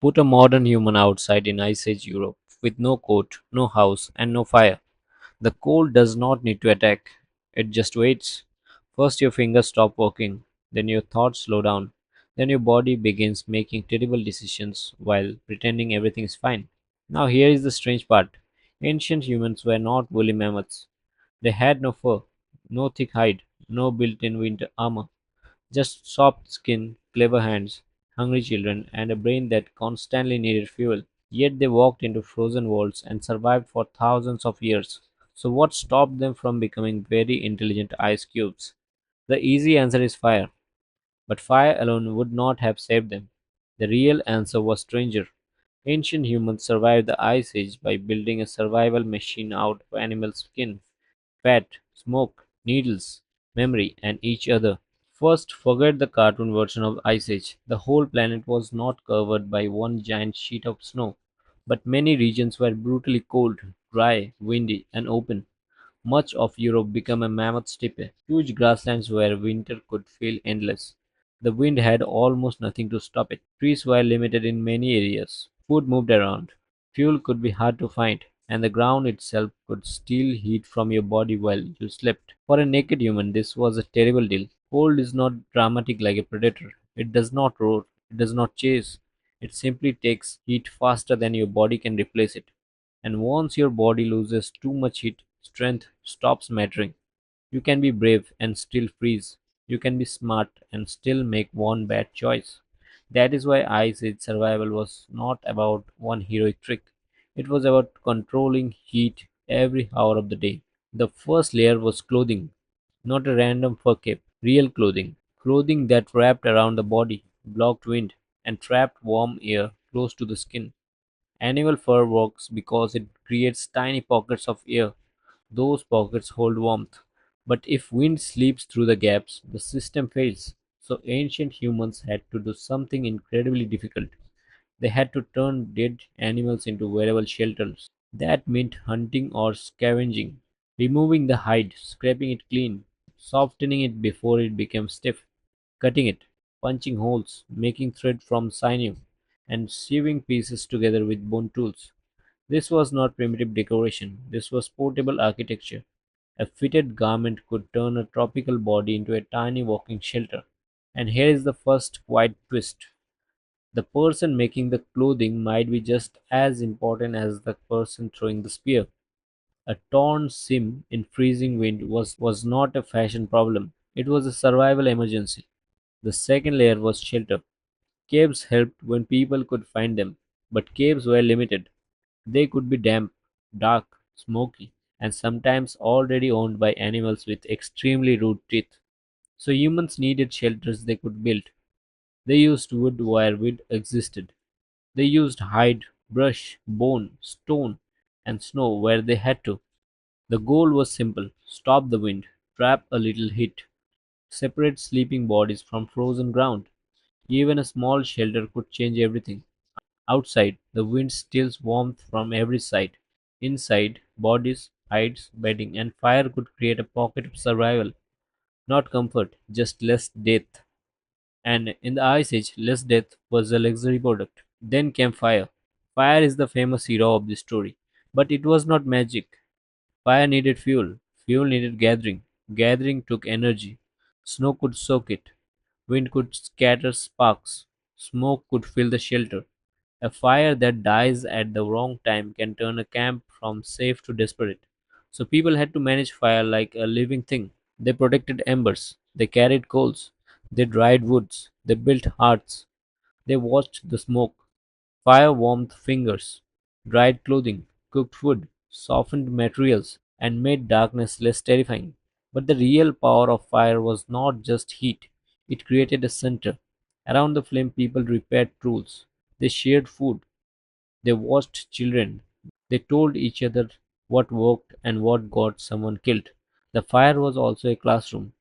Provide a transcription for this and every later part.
Put a modern human outside in Ice Age Europe with no coat, no house, and no fire. The cold does not need to attack, it just waits. First, your fingers stop working, then your thoughts slow down, then your body begins making terrible decisions while pretending everything is fine. Now, here is the strange part: ancient humans were not woolly mammoths. They had no fur, no thick hide, no built in winter armor, just soft skin, clever hands, hungry children, and a brain that constantly needed fuel. Yet they walked into frozen worlds and survived for thousands of years. So, what stopped them from becoming very intelligent ice cubes? The easy answer is fire, but fire alone would not have saved them. The real answer was stranger. Ancient humans survived the Ice Age by building a survival machine out of animal skin, fat, smoke, needles, memory, and each other. First, forget the cartoon version of Ice Age. The whole planet was not covered by one giant sheet of snow, but many regions were brutally cold, dry, windy, and open. Much of Europe became a mammoth steppe, huge grasslands where winter could feel endless. The wind had almost nothing to stop it. Trees were limited in many areas. Food moved around. Fuel could be hard to find, and the ground itself could steal heat from your body while you slept. For a naked human, this was a terrible deal. Cold is not dramatic like a predator. It does not roar, it does not chase. It simply takes heat faster than your body can replace it. And once your body loses too much heat, strength stops mattering. You can be brave and still freeze. You can be smart and still make one bad choice. That is why I said survival was not about one heroic trick. It was about controlling heat every hour of the day. The first layer was clothing, not a random fur cape, real clothing. Clothing that wrapped around the body, blocked wind, and trapped warm air close to the skin. Animal fur works because it creates tiny pockets of air. Those pockets hold warmth. But if wind slips through the gaps, the system fails. So ancient humans had to do something incredibly difficult. They had to turn dead animals into wearable shelters. That meant hunting or scavenging, removing the hide, scraping it clean, softening it before it became stiff, cutting it, punching holes, making thread from sinew, and sewing pieces together with bone tools. This was not primitive decoration, this was portable architecture. A fitted garment could turn a tropical body into a tiny walking shelter. And here is the first quiet twist: the person making the clothing might be just as important as the person throwing the spear. A torn seam in freezing wind was not a fashion problem, it was a survival emergency. The second layer was shelter. Caves helped when people could find them, but caves were limited. They could be damp, dark, smoky, and sometimes already owned by animals with extremely rude teeth. So humans needed shelters they could build. They used wood where wood existed. They used hide, brush, bone, stone, and snow where they had to. The goal was simple: stop the wind, trap a little heat, separate sleeping bodies from frozen ground. Even a small shelter could change everything. Outside, the wind steals warmth from every side. Inside, bodies, hides, bedding, and fire could create a pocket of survival. Not comfort, just less death. And in the Ice Age, less death was a luxury product. Then came fire. Fire is the famous hero of this story. But it was not magic. Fire needed fuel. Fuel needed gathering. Gathering took energy. Snow could soak it. Wind could scatter sparks. Smoke could fill the shelter. A fire that dies at the wrong time can turn a camp from safe to desperate. So people had to manage fire like a living thing. They protected embers. They carried coals. They dried woods. They built hearths. They watched the smoke. Fire warmed fingers, dried clothing, cooked food, softened materials, and made darkness less terrifying. But the real power of fire was not just heat, it created a center. Around the flame, people repaired tools, they shared food, they watched children, they told each other what worked and what got someone killed. The fire was also a classroom.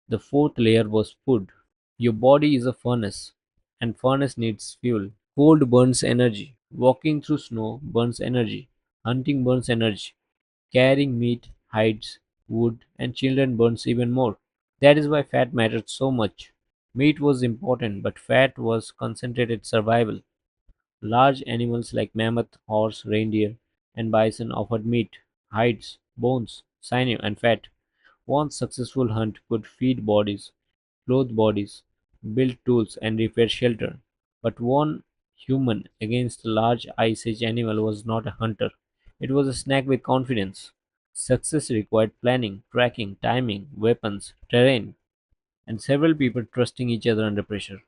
The fourth layer was food. Your body is a furnace, and furnace needs fuel. Cold burns energy. Walking through snow burns energy. Hunting burns energy. Carrying meat, hides, wood, and children burns even more. That is why fat mattered so much. Meat was important, but fat was concentrated survival. Large animals like mammoth, horse, reindeer, and bison offered meat, hides, bones, sinew, and fat. One successful hunt could feed bodies, clothe bodies, build tools, and repair shelter. But one human against a large ice age animal was not a hunter. It was a snack with confidence. Success required planning, tracking, timing, weapons, terrain, and several people trusting each other under pressure.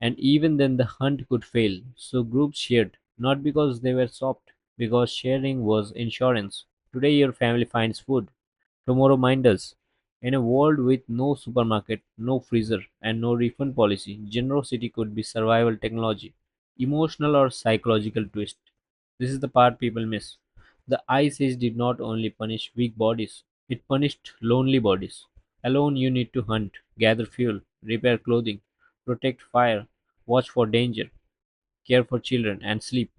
And even then, the hunt could fail. So groups shared, not because they were soft, because sharing was insurance. Today, your family finds food. Tomorrow, mine does. In a world with no supermarket, no freezer, and no refund policy, generosity could be survival technology, emotional or psychological twist. This is the part people miss. The Ice Age did not only punish weak bodies, it punished lonely bodies. Alone, you need to hunt, gather fuel, repair clothing, protect fire, watch for danger, care for children, and sleep.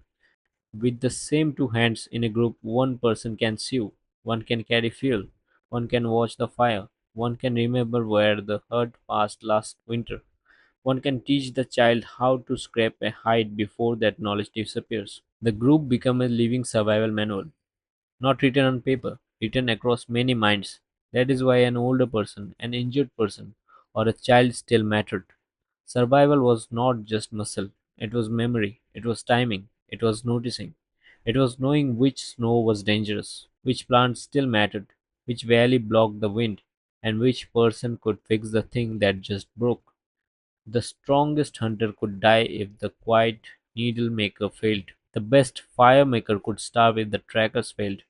With the same two hands in a group, one person can sew, one can carry fuel, one can watch the fire, one can remember where the herd passed last winter, one can teach the child how to scrape a hide before that knowledge disappears. The group becomes a living survival manual, not written on paper, written across many minds. That is why an older person, an injured person, or a child still mattered. Survival was not just muscle, it was memory, it was timing, it was noticing, it was knowing which snow was dangerous, which plant still mattered, which valley blocked the wind, and which person could fix the thing that just broke. The strongest hunter could die if the quiet needle maker failed. The best fire maker could starve if the trackers failed.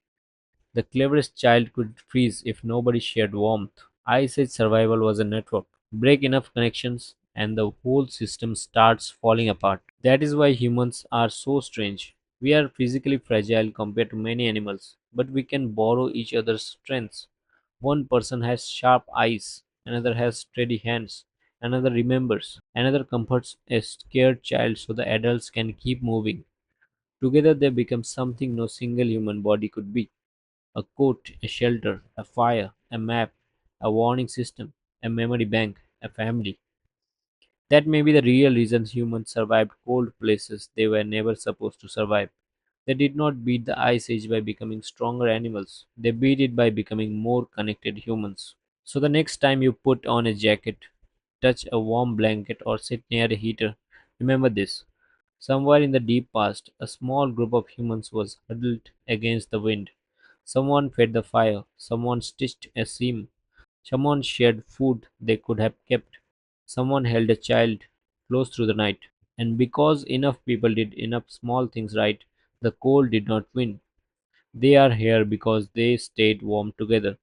The cleverest child could freeze if nobody shared warmth. Ice Age survival was a network. Break enough connections and the whole system starts falling apart. That is why humans are so strange. We are physically fragile compared to many animals, but we can borrow each other's strengths. One person has sharp eyes, another has steady hands, another remembers, another comforts a scared child so the adults can keep moving. Together they become something no single human body could be: a coat, a shelter, a fire, a map, a warning system, a memory bank, a family. That may be the real reason humans survived cold places they were never supposed to survive. They did not beat the ice age by becoming stronger animals, they beat it by becoming more connected humans. So the next time you put on a jacket, touch a warm blanket, or sit near a heater, remember this. Somewhere in the deep past, a small group of humans was huddled against the wind. Someone fed the fire, someone stitched a seam, someone shared food they could have kept, someone held a child close through the night. And because enough people did enough small things right, the cold did not win. They are here because they stayed warm together.